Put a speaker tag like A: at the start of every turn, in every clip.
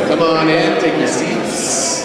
A: come on in, take your seats.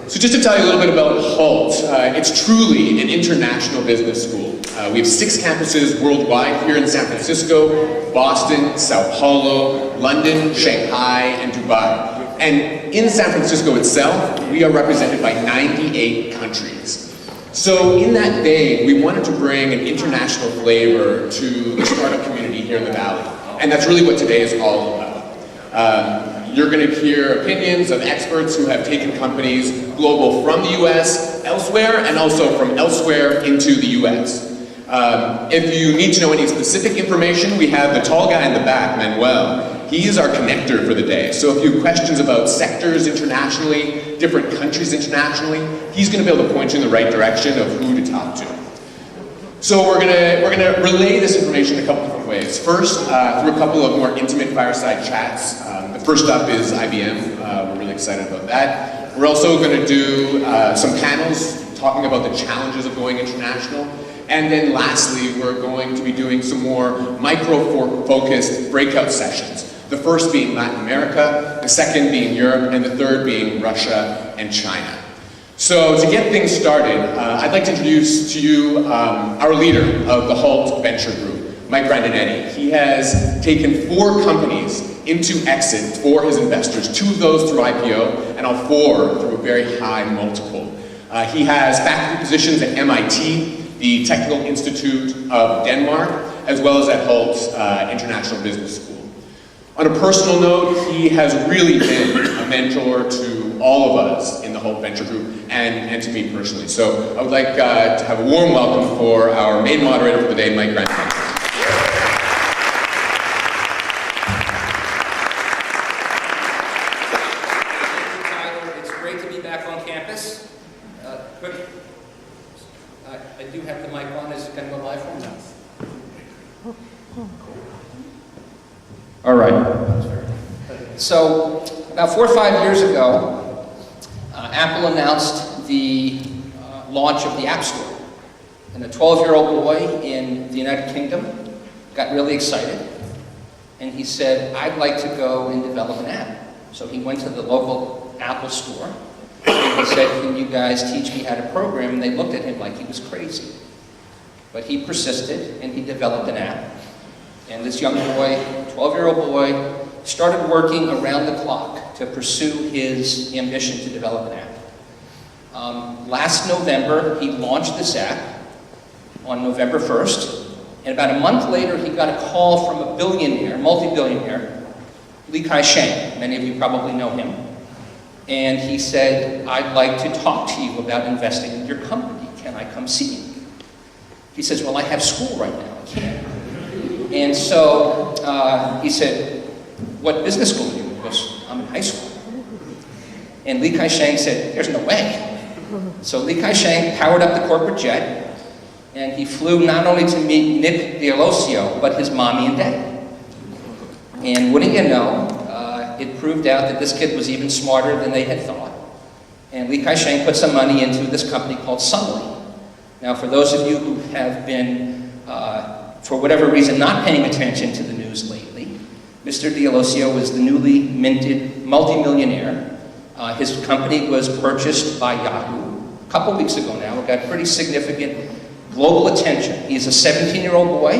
A: So just to tell you a little bit about HALT, it's truly an international business school. We have 6 campuses worldwide here in San Francisco, Boston, Sao Paulo, London, Shanghai, and Dubai. And in San Francisco itself, we are represented by 98 countries. So in that vein, we wanted to bring an international flavor to the startup community here in the Valley. And that's really what today is all about. You're going to hear opinions of experts who have taken companies global from the US, elsewhere, and also from elsewhere into the US. If you need to know any specific information, we have the tall guy in the back, Manuel. He is our connector for the day. So if you have questions about sectors internationally, different countries internationally, he's going to be able to point you in the right direction of who to talk to. So we're gonna relay this information a couple different ways. First, through a couple of more intimate fireside chats. The first up is IBM. We're really excited about that. We're also going to do some panels talking about the challenges of going international. And then lastly, we're going to be doing some more micro-focused breakout sessions. The first being Latin America, the second being Europe, and the third being Russia and China. So to get things started, I'd like to introduce to you our leader of the HALT Venture Group, Mike Grandinetti. He has taken 4 companies into exit for his investors, 2 of those through IPO, and all 4 through a very high multiple. He has faculty positions at MIT, the Technical Institute of Denmark, as well as at HALT's International Business School. On a personal note, he has really been a mentor to all of us in the HALT Venture Group and to me personally. So I would like to have a warm welcome for our main moderator for the day, Mike Grandinetti.
B: I do have the mic on. Is it going to go live from now? All right. So, about 4 or 5 years ago, Apple announced the launch of the App Store. And a 12-year-old boy in the United Kingdom got really excited. And he said, I'd like to go and develop an app. So he went to the local Apple store. And he said, can you guys teach me how to program? And they looked at him like he was crazy. But he persisted, and he developed an app. And this young boy, 12-year-old boy, started working around the clock to pursue his ambition to develop an app. Last November, he launched this app on November 1st. And about a month later, he got a call from a billionaire, multi-billionaire, Li Ka-shing. Many of you probably know him. And he said, I'd like to talk to you about investing in your company. Can I come see you? He says, well, I have school right now. I can't. And so he said, what business school are you in? He goes, I'm in high school. And Li Ka-shing said, there's no way. So Li Ka-shing powered up the corporate jet, and he flew not only to meet Nick D'Alessio, but his mommy and daddy. And wouldn't you know, it proved out that this kid was even smarter than they had thought. And Li Ka-shing put some money into this company called Sunlight. Now, for those of you who have been, for whatever reason, not paying attention to the news lately, Mr. D'Alessio was the newly minted multimillionaire. His company was purchased by Yahoo a couple weeks ago now. It got pretty significant global attention. He's a 17-year-old boy.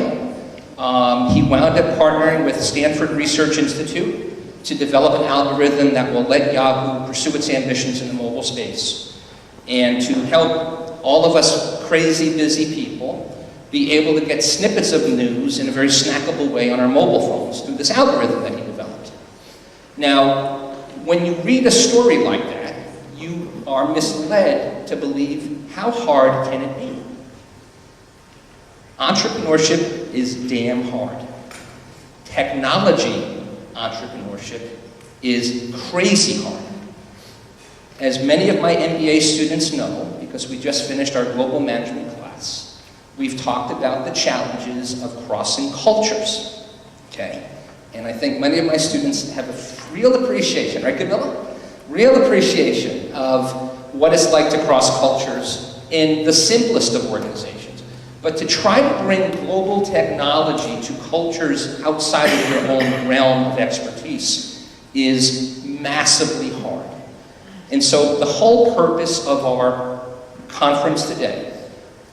B: He wound up partnering with Stanford Research Institute to develop an algorithm that will let Yahoo pursue its ambitions in the mobile space, and to help all of us crazy, busy people be able to get snippets of news in a very snackable way on our mobile phones through this algorithm that he developed. Now, when you read a story like that, you are misled to believe how hard can it be. Entrepreneurship is damn hard. Technology entrepreneurship is crazy hard. As many of my MBA students know, because we just finished our global management class, we've talked about the challenges of crossing cultures, okay? And I think many of my students have a real appreciation, right, Camilla? Real appreciation of what it's like to cross cultures in the simplest of organizations. But to try to bring global technology to cultures outside of your own realm of expertise is massively hard. And so the whole purpose of our conference today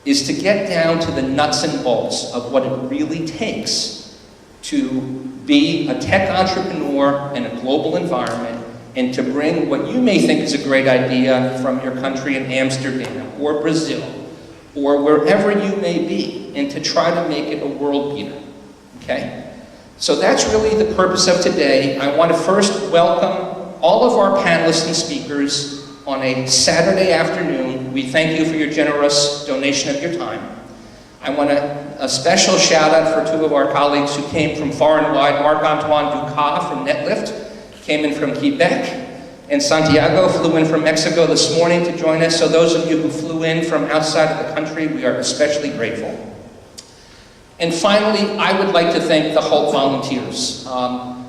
B: is to get down to the nuts and bolts of what it really takes to be a tech entrepreneur in a global environment and to bring what you may think is a great idea from your country in Amsterdam or Brazil or wherever you may be, and to try to make it a world beater, okay? So that's really the purpose of today. I want to first welcome all of our panelists and speakers on a Saturday afternoon. We thank you for your generous donation of your time. I want a special shout out for two of our colleagues who came from far and wide. Marc-Antoine Ducas from NetLift came in from Quebec, and Santiago flew in from Mexico this morning to join us. So those of you who flew in from outside of the country, we are especially grateful. And finally, I would like to thank the HALT volunteers.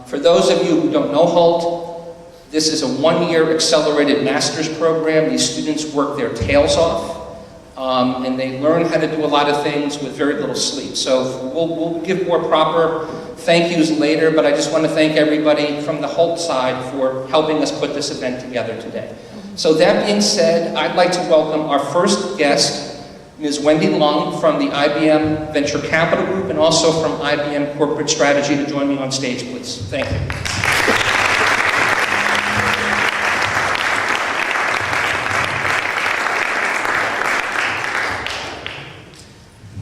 B: For those of you who don't know HALT, this is a one-year accelerated master's program. These students work their tails off, and they learn how to do a lot of things with very little sleep. So we'll give more proper thank yous later, but I just want to thank everybody from the HALT side for helping us put this event together today. So that being said, I'd like to welcome our first guest, Ms. Wendy Lung from the IBM Venture Capital Group and also from IBM Corporate Strategy, to join me on stage, please. Thank you.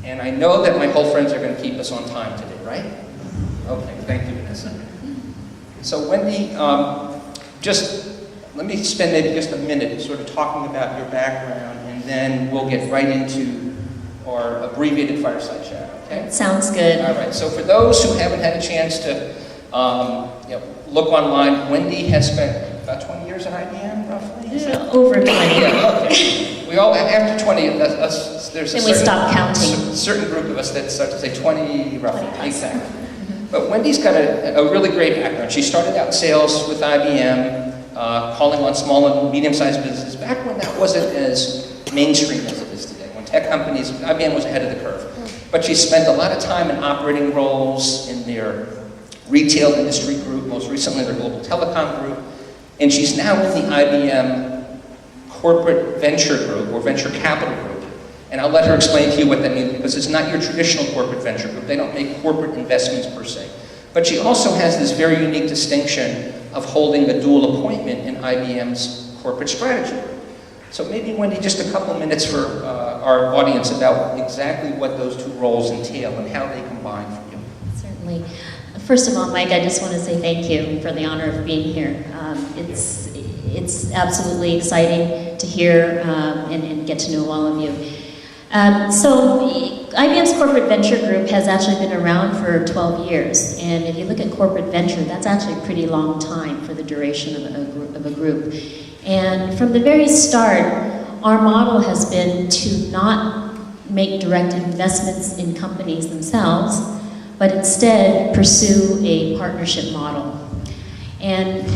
B: And I know that my whole friends are going to keep us on time today, right? Okay, thank you, Vanessa. So Wendy, just let me spend maybe just a minute sort of talking about your background, and then we'll get right into our abbreviated fireside chat, okay?
C: Sounds good.
B: All right, so for those who haven't had a chance to look online, Wendy has spent about 20 years at IBM, roughly?
C: Yeah, over 20.
B: Yeah, okay. We all, after 20, there's a
C: stop counting.
B: certain group of us that start to say 20, roughly,
C: 20
B: exactly. But Wendy's got a really great background. She started out in sales with IBM, calling on small and medium-sized businesses back when that wasn't as mainstream as it is today, when tech companies, IBM was ahead of the curve. But she spent a lot of time in operating roles in their retail industry group, most recently their global telecom group, and she's now with the IBM Corporate Venture Group, or Venture Capital Group. And I'll let her explain to you what that means, because it's not your traditional corporate venture group. They don't make corporate investments per se. But she also has this very unique distinction of holding a dual appointment in IBM's corporate strategy group. So maybe, Wendy, just a couple minutes for our audience about exactly what those two roles entail and how they combine for you.
C: Certainly. First of all, Mike, I just want to say thank you for the honor of being here. It's absolutely exciting to hear and get to know all of you. So IBM's Corporate Venture Group has actually been around for 12 years, and if you look at corporate venture, that's actually a pretty long time for the duration of a group. And from the very start, our model has been to not make direct investments in companies themselves, but instead pursue a partnership model. And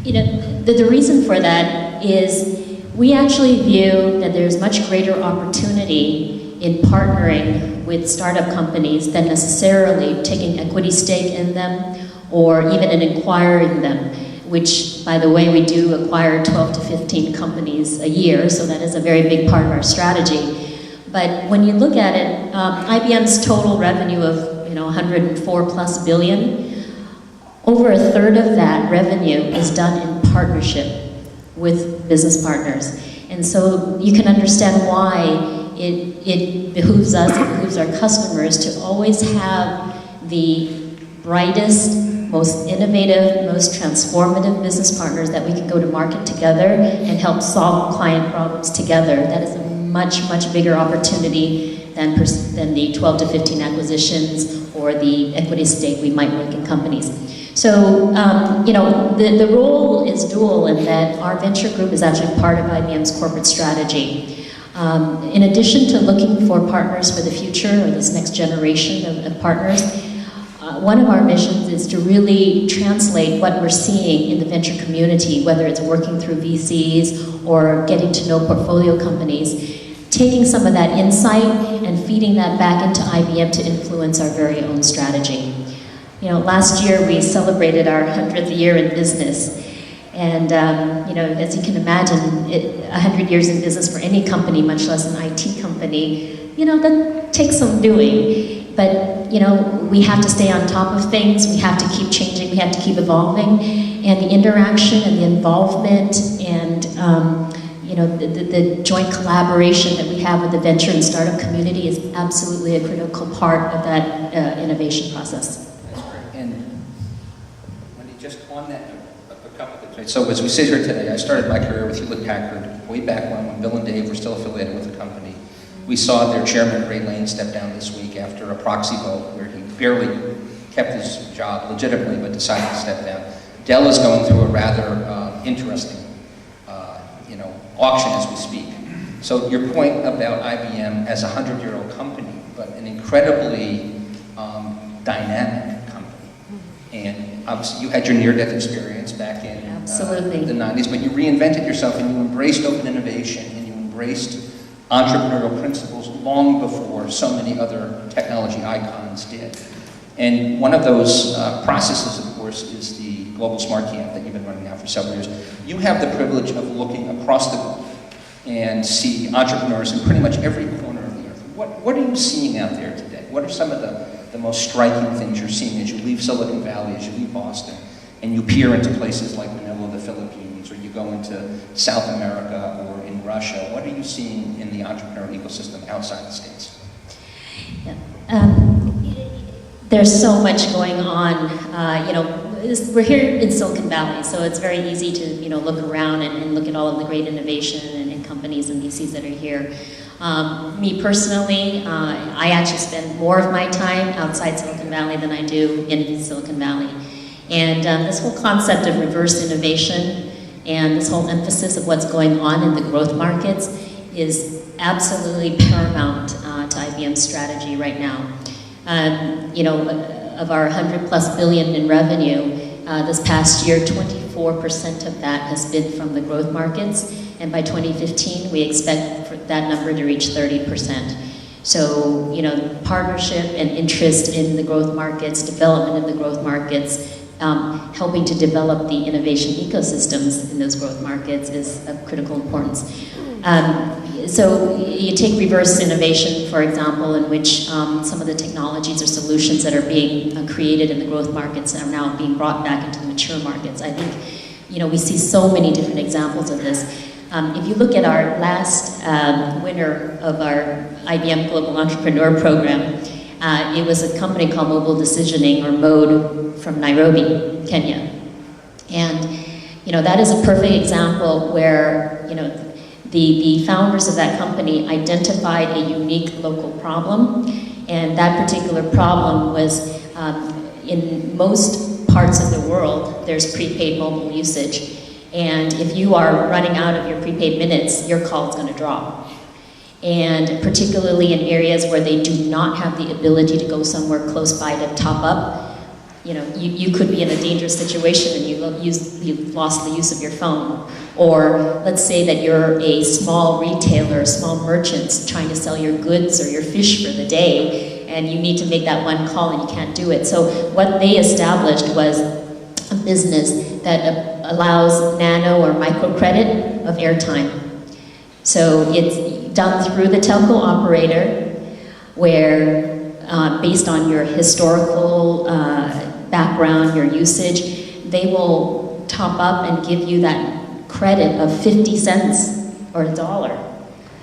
C: the reason for that is we actually view that there's much greater opportunity in partnering with startup companies than necessarily taking equity stake in them or even in acquiring them, which, by the way, we do acquire 12 to 15 companies a year, so that is a very big part of our strategy. But when you look at it, IBM's total revenue of 104 plus billion, over a third of that revenue is done in partnership with business partners. And so you can understand why it behooves us, it behooves our customers to always have the brightest, most innovative, most transformative business partners that we can go to market together and help solve client problems together. That is a much, much bigger opportunity than the 12 to 15 acquisitions or the equity stake we might make in companies. So, the role is dual in that our venture group is actually part of IBM's corporate strategy. In addition to looking for partners for the future, or this next generation of partners, one of our missions is to really translate what we're seeing in the venture community, whether it's working through VCs or getting to know portfolio companies, taking some of that insight and feeding that back into IBM to influence our very own strategy. You know, last year we celebrated our 100th year in business. And, you know, as you can imagine, 100 years in business for any company, much less an IT company, you know, that takes some doing. But, you know, we have to stay on top of things, we have to keep changing, we have to keep evolving. And the interaction and the involvement and, you know, the joint collaboration that we have with the venture and startup community is absolutely a critical part of that innovation process.
B: That's great. And Wendy, just on that note, a couple of things. So as we sit here today, I started my career with Hewlett-Packard way back when Bill and Dave were still affiliated with the company. We saw their chairman, Ray Lane, step down this week after a proxy vote where he barely kept his job legitimately but decided to step down. Dell is going through a rather interesting you know, auction as we speak. So your point about IBM as a 100-year-old company, but an incredibly dynamic company. And obviously you had your near-death experience back in
C: Absolutely.
B: The 90s, but you reinvented yourself and you embraced open innovation and you embraced entrepreneurial principles long before so many other technology icons did. And one of those processes, of course, is the Global Smart Camp that you've been running now for several years. You have the privilege of looking across the globe and see entrepreneurs in pretty much every corner of the earth. What are you seeing out there today? What are some of the most striking things you're seeing as you leave Silicon Valley, as you leave Boston, and you peer into places like Manila, the Philippines, or you go into South America or in Russia? What are you seeing in the entrepreneurial ecosystem outside the States?
C: Yeah. There's so much going on. You know, we're here in Silicon Valley, so it's very easy to, you know, look around and look at all of the great innovation and companies and VCs that are here. Me personally, I actually spend more of my time outside Silicon Valley than I do in Silicon Valley. And this whole concept of reverse innovation and this whole emphasis of what's going on in the growth markets is absolutely paramount to IBM's strategy right now. You know, of our 100+ billion in revenue, this past year, 24% of that has been from the growth markets, and by 2015, we expect that number to reach 30%. So, you know, partnership and interest in the growth markets, development in the growth markets, helping to develop the innovation ecosystems in those growth markets is of critical importance. So you take reverse innovation, for example, in which some of the technologies or solutions that are being created in the growth markets are now being brought back into the mature markets. I think, you know, we see so many different examples of this. If you look at our last winner of our IBM Global Entrepreneur Program, it was a company called Mobile Decisioning, or MODE, from Nairobi, Kenya. And, you know, that is a perfect example where, you know, the founders of that company identified a unique local problem, and that particular problem was in most parts of the world, there's prepaid mobile usage, and if you are running out of your prepaid minutes, your call is going to drop. And particularly in areas where they do not have the ability to go somewhere close by to top up, you know, you could be in a dangerous situation and you've lost the use of your phone. Or let's say that you're a small retailer, a small merchant trying to sell your goods or your fish for the day, and you need to make that one call and you can't do it. So what they established was a business that allows nano or microcredit of airtime. So it's done through the telco operator, where based on your historical background, your usage, they will top up and give you that credit of 50 cents or $1,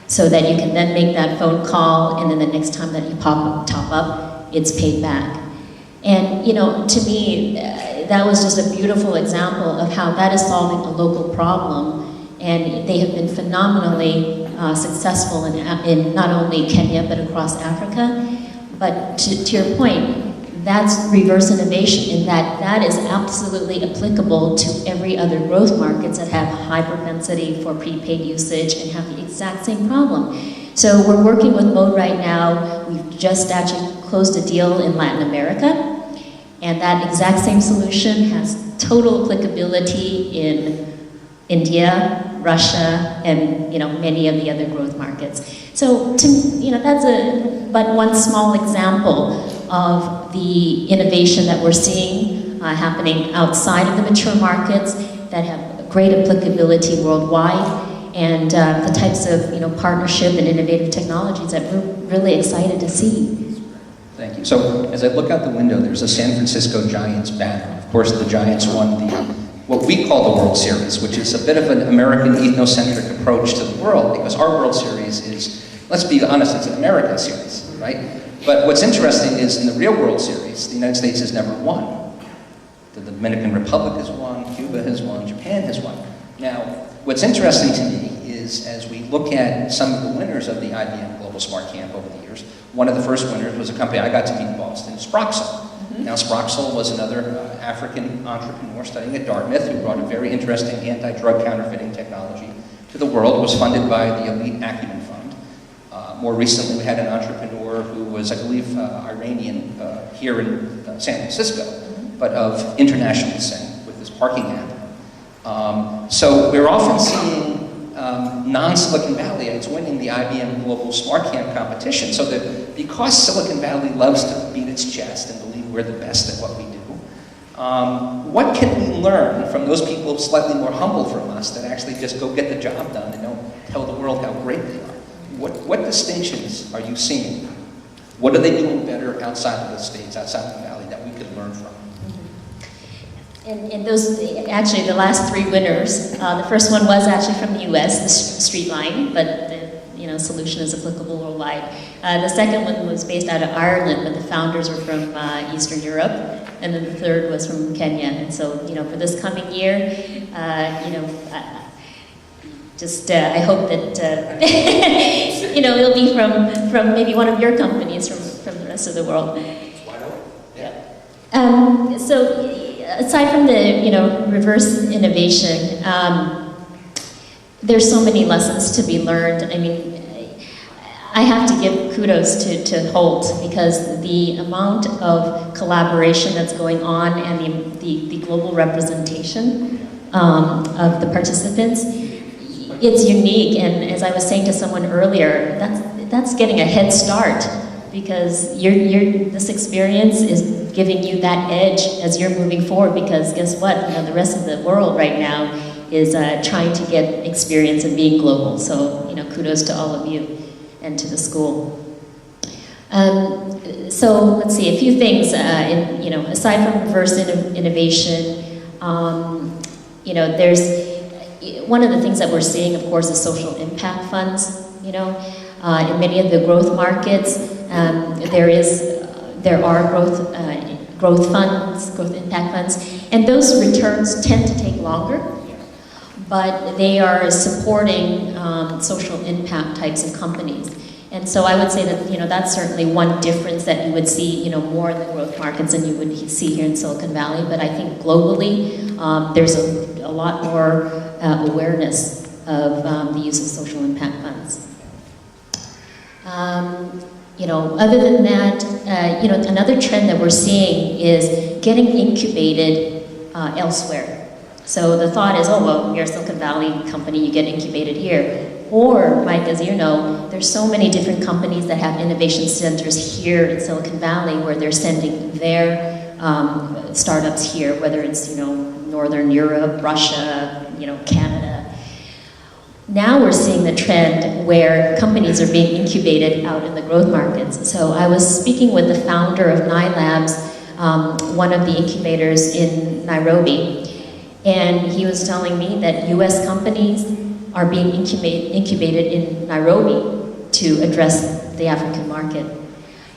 C: so that you can then make that phone call, and then the next time that you top up, it's paid back. And, you know, to me, that was just a beautiful example of how that is solving a local problem, and they have been phenomenally successful in not only Kenya but across Africa. But to your point, that's reverse innovation in that is absolutely applicable to every other growth markets that have high propensity for prepaid usage and have the exact same problem. So we're working with Mode right now. We've just actually closed a deal in Latin America, and that exact same solution has total applicability in India, Russia, and many of the other growth markets. So that's but one small example of the innovation that we're seeing happening outside of the mature markets that have great applicability worldwide, and the types of partnership and innovative technologies that we're really excited to see.
B: Thank you. So as I look out the window, there's a San Francisco Giants banner. Of course, the Giants won what we call the World Series, which is a bit of an American ethnocentric approach to the world, because our World Series is, let's be honest, it's an American series, right? But what's interesting is in the real World Series, the United States has never won. The Dominican Republic has won, Cuba has won, Japan has won. Now, what's interesting to me is as we look at some of the winners of the IBM Global Smart Camp over the years, one of the first winners was a company I got to meet in Boston, Sproxel. Now, Sproxel was another African entrepreneur studying at Dartmouth who brought a very interesting anti-drug counterfeiting technology to the world. It was funded by the Elite Acumen Fund. More recently, we had an entrepreneur who was, I believe, Iranian here in San Francisco, but of international descent with this parking app. So we're often seeing non-Silicon Valleyites winning the IBM Global Smart Camp competition. So that because Silicon Valley loves to beat its chest and believe we're the best at what we do, what can we learn from those people slightly more humble from us that actually just go get the job done and don't tell the world how great they are? What distinctions are you seeing? What are they doing better outside of the States, outside of the Valley, that we could learn from?
C: And those, actually, the last three winners, the first one was actually from the U.S., the street line, but the solution is applicable worldwide. The second one was based out of Ireland, but the founders were from Eastern Europe, and then the third was from Kenya. And so, for this coming year, I hope that it'll be from maybe one of your companies from the rest of the world. So. Aside from the reverse innovation, there's so many lessons to be learned. I mean, I have to give kudos to Holt, because the amount of collaboration that's going on and the global representation of the participants, it's unique. And as I was saying to someone earlier, that's getting a head start, because this experience is giving you that edge as you're moving forward, because guess what? The rest of the world right now is trying to get experience in being global. So, kudos to all of you and to the school. So let's see, a few things, aside from reverse innovation, there's, one of the things that we're seeing, of course, is social impact funds. In many of the growth markets, there are growth funds, growth impact funds, and those returns tend to take longer, but they are supporting social impact types of companies. And so I would say that that's certainly one difference that you would see more in the growth markets than you would see here in Silicon Valley. But I think globally there's a lot more awareness of the use of social impact funds. Other than that, another trend that we're seeing is getting incubated elsewhere. So the thought is, oh, well, you're a Silicon Valley company, you get incubated here. Or, Mike, as you know, there's so many different companies that have innovation centers here in Silicon Valley where they're sending their startups here, whether it's, Northern Europe, Russia, Canada. Now we're seeing the trend where companies are being incubated out in the growth markets. So I was speaking with the founder of Nye Labs, one of the incubators in Nairobi, and he was telling me that US companies are being incubated in Nairobi to address the African market.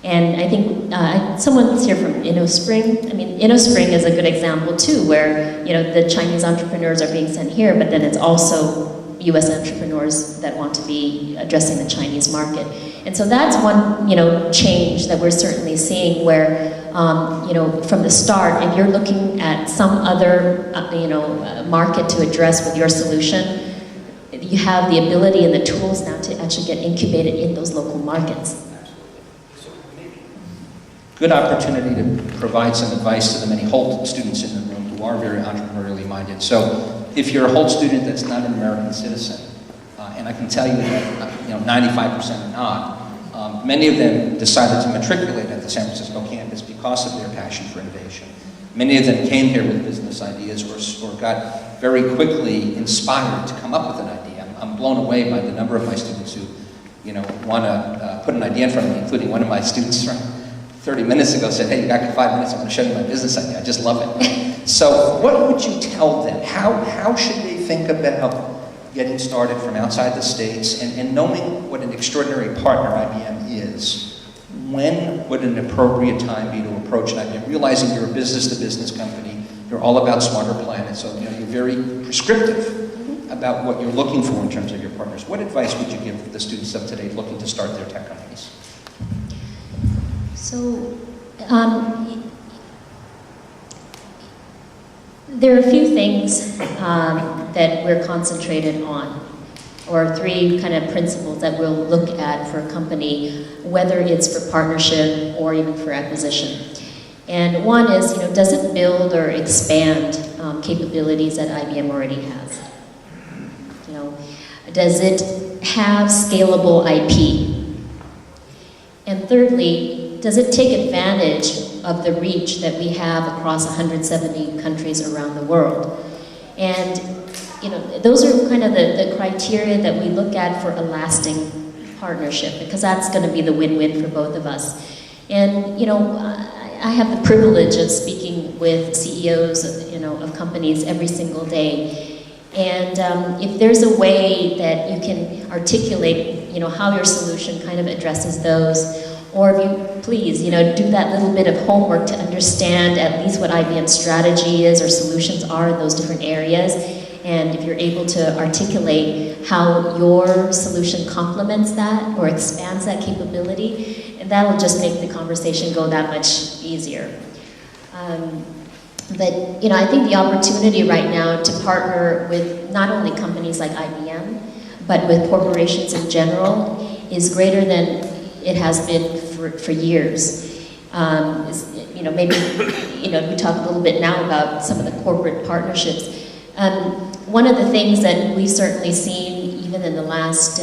C: And I think someone's here from InnoSpring. I mean, InnoSpring is a good example too, where the Chinese entrepreneurs are being sent here, but then it's also US entrepreneurs that want to be addressing the Chinese market. And so that's one, change that we're certainly seeing where, from the start, if you're looking at some other, market to address with your solution, you have the ability and the tools now to actually get incubated in those local markets.
B: Good opportunity to provide some advice to the many Holt students in the room who are very entrepreneurially minded. So if you're a Holt student that's not an American citizen, and I can tell you that 95% are not, many of them decided to matriculate at the San Francisco campus because of their passion for innovation. Many of them came here with business ideas or got very quickly inspired to come up with an idea. I'm blown away by the number of my students who want to put an idea in front of me, including one of my students from 30 minutes ago said, hey, you got 5 minutes, I'm going to show you my business idea. I just love it. So what would you tell them? How should they think about getting started from outside the States and knowing what an extraordinary partner IBM is? When would an appropriate time be to approach an IBM? Realizing you're a business-to-business company, you're all about smarter planet, so you're very prescriptive about what you're looking for in terms of your partners. What advice would you give the students of today looking to start their tech companies?
C: So, there are a few things that we're concentrated on, or 3 kind of principles that we'll look at for a company, whether it's for partnership or even for acquisition. And one is, does it build or expand capabilities that IBM already has? Does it have scalable IP? And thirdly, does it take advantage of the reach that we have across 170 countries around the world? And those are kind of the criteria that we look at for a lasting partnership, because that's going to be the win-win for both of us. And I have the privilege of speaking with CEOs of companies every single day. And if there's a way that you can articulate how your solution kind of addresses those, or if you please do that little bit of homework to understand at least what IBM's strategy is or solutions are in those different areas, and if you're able to articulate how your solution complements that or expands that capability, that'll just make the conversation go that much easier. But I think the opportunity right now to partner with not only companies like IBM, but with corporations in general is greater than it has been for years. Maybe we talk a little bit now about some of the corporate partnerships. One of the things that we've certainly seen even in the last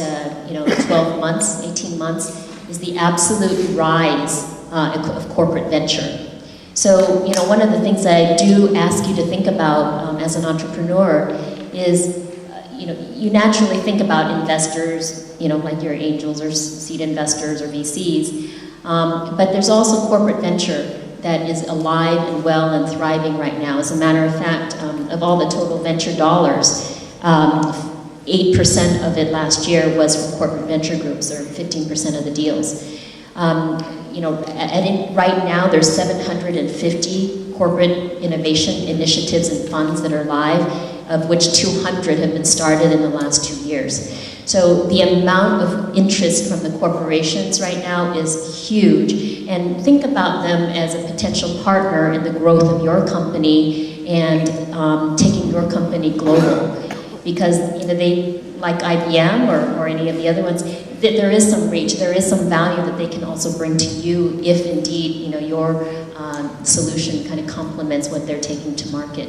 C: 12 months, 18 months, is the absolute rise of corporate venture. So, one of the things that I do ask you to think about as an entrepreneur is, you naturally think about investors, like your angels or seed investors or VCs, but there's also corporate venture that is alive and well and thriving right now. As a matter of fact, of all the total venture dollars, 8% of it last year was from corporate venture groups, or 15% of the deals. Right now there's 750 corporate innovation initiatives and funds that are live, of which 200 have been started in the last 2 years. So the amount of interest from the corporations right now is huge, and think about them as a potential partner in the growth of your company and taking your company global. Because they, like IBM or any of the other ones, there is some reach, there is some value that they can also bring to you if indeed your solution kind of complements what they're taking to market.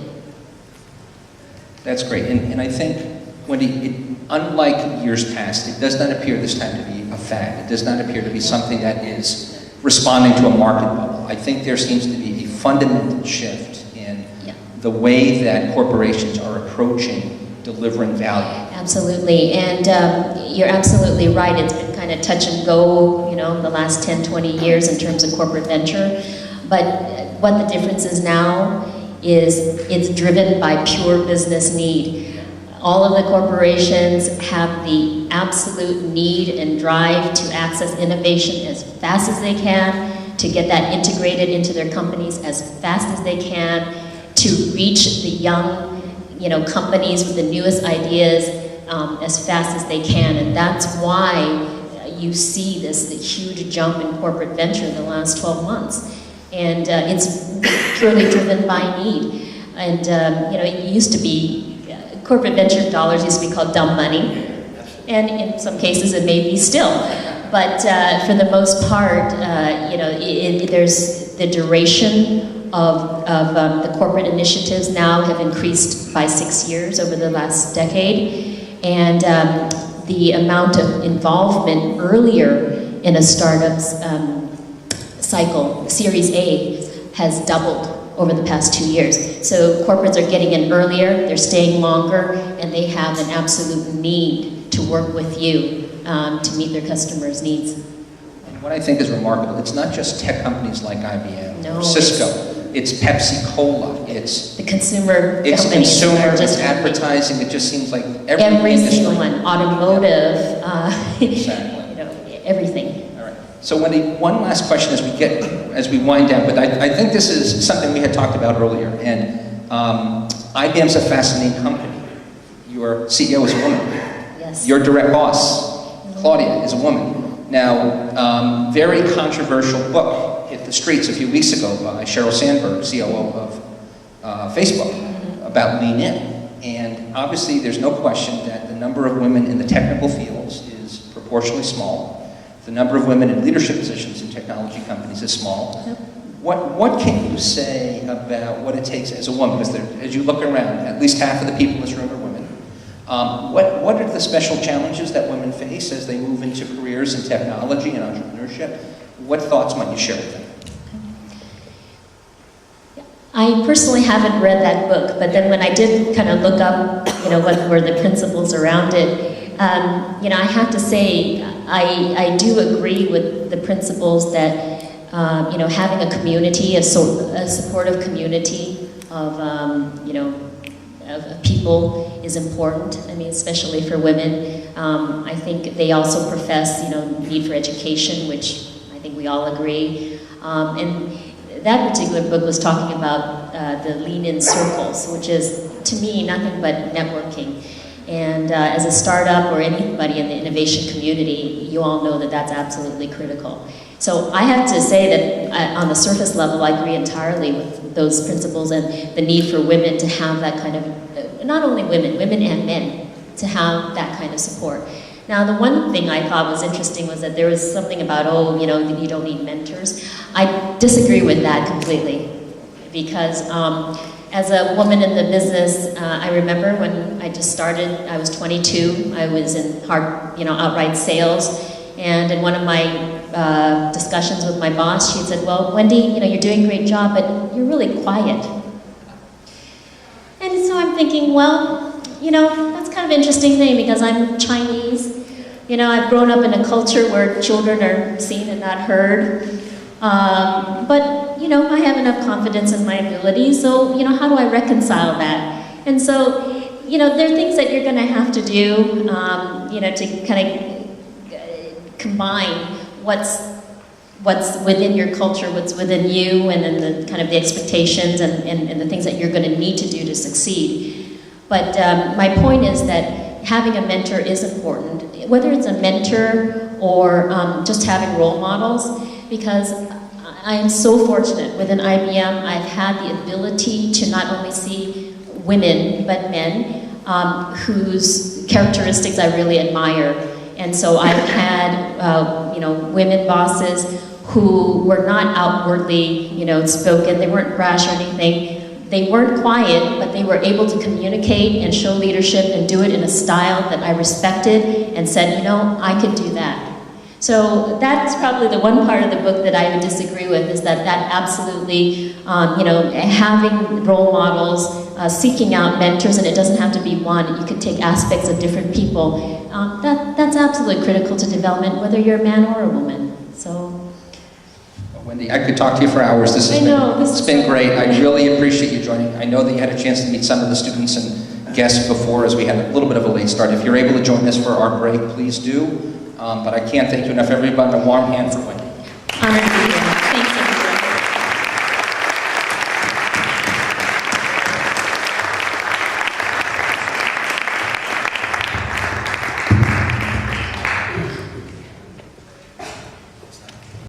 B: That's great, and I think, Wendy, unlike years past, it does not appear this time to be a fad. It does not appear to be something that is responding to a market bubble. I think there seems to be a fundamental shift in the way that corporations are approaching delivering value.
C: Absolutely, and you're absolutely right. It's been kind of touch and go, the last 10, 20 years in terms of corporate venture. But what the difference is now is it's driven by pure business need. All of the corporations have the absolute need and drive to access innovation as fast as they can, to get that integrated into their companies as fast as they can, to reach the young companies with the newest ideas as fast as they can. And that's why you see this huge jump in corporate venture in the last 12 months. And it's purely driven by need. And it used to be, corporate venture dollars used to be called dumb money. And in some cases it may be still. But for the most part, there's the duration of the corporate initiatives now have increased by 6 years over the last decade. And the amount of involvement earlier in a startup's cycle, Series A, has doubled over the past 2 years. So corporates are getting in earlier, they're staying longer, and they have an absolute need to work with you to meet their customers' needs.
B: And what I think is remarkable, it's not just tech companies like IBM
C: No,
B: or Cisco. It's Pepsi-Cola. It's
C: the consumer
B: it's
C: companies
B: consumer.
C: are
B: It's
C: just
B: advertising. It just seems like
C: every
B: industry.
C: single one, automotive,
B: Exactly.
C: you know, everything.
B: All right. So Wendy, one last question as we wind down, but I think this is something we had talked about earlier, and IBM's a fascinating company. Your CEO is a woman.
C: Yes.
B: Your direct boss, Claudia, is a woman. Now, very controversial book hit the streets a few weeks ago by Sheryl Sandberg, COO of Facebook, about Lean In. And obviously, there's no question that the number of women in the technical fields is proportionally small. The number of women in leadership positions in technology companies is small.
C: Yep.
B: What can you say about what it takes as a woman? Because as you look around, at least half of the people in this room are women. What are the special challenges that women face as they move into careers in technology and entrepreneurship? What thoughts might you share with them?
C: I personally haven't read that book, but then when I did kind of look up, you know, what were the principles around it, you know, I have to say, I do agree with the principles that, you know, having a community, a supportive community of, you know, of people is important. I mean, especially for women. I think they also profess, you know, need for education, which I think we all agree. And that particular book was talking about the Lean In circles, which is, to me, nothing but networking. And as a startup or anybody in the innovation community, you all know that that's absolutely critical. So I have to say that on the surface level, I agree entirely with those principles and the need for women to have that kind of, not only women and men, to have that kind of support. Now, the one thing I thought was interesting was that there was something about, oh, you know, you don't need mentors. I disagree with that completely, because as a woman in the business, I remember when I just started, I was 22, I was in hard, you know, outright sales, and in one of my discussions with my boss, she said, well, Wendy, you know, you're doing a great job, but you're really quiet. And so I'm thinking, well, you know, that's kind of an interesting thing because I'm Chinese. You know, I've grown up in a culture where children are seen and not heard. But, you know, I have enough confidence in my abilities, so, you know, how do I reconcile that? And so, you know, there are things that you're going to have to do, you know, to kind of combine what's within your culture, what's within you, and then the kind of the expectations and the things that you're going to need to do to succeed. But my point is that having a mentor is important, whether it's a mentor or just having role models, because I am so fortunate within IBM. I've had the ability to not only see women, but men whose characteristics I really admire. And so I've had, you know, women bosses who were not outwardly, you know, spoken. They weren't brash or anything. They weren't quiet, but they were able to communicate and show leadership and do it in a style that I respected and said, you know, I could do that. So that's probably the one part of the book that I would disagree with, is that absolutely, you know, having role models, seeking out mentors, and it doesn't have to be one. You could take aspects of different people. That's absolutely critical to development, whether you're a man or a woman. So.
B: Wendy, I could talk to you for hours. This has been great. I really appreciate you joining. I know that you had a chance to meet some of the students and guests before, as we had a little bit of a late start. If you're able to join us for our break, please do. But I can't thank you enough. Everybody, a warm hand for Wendy.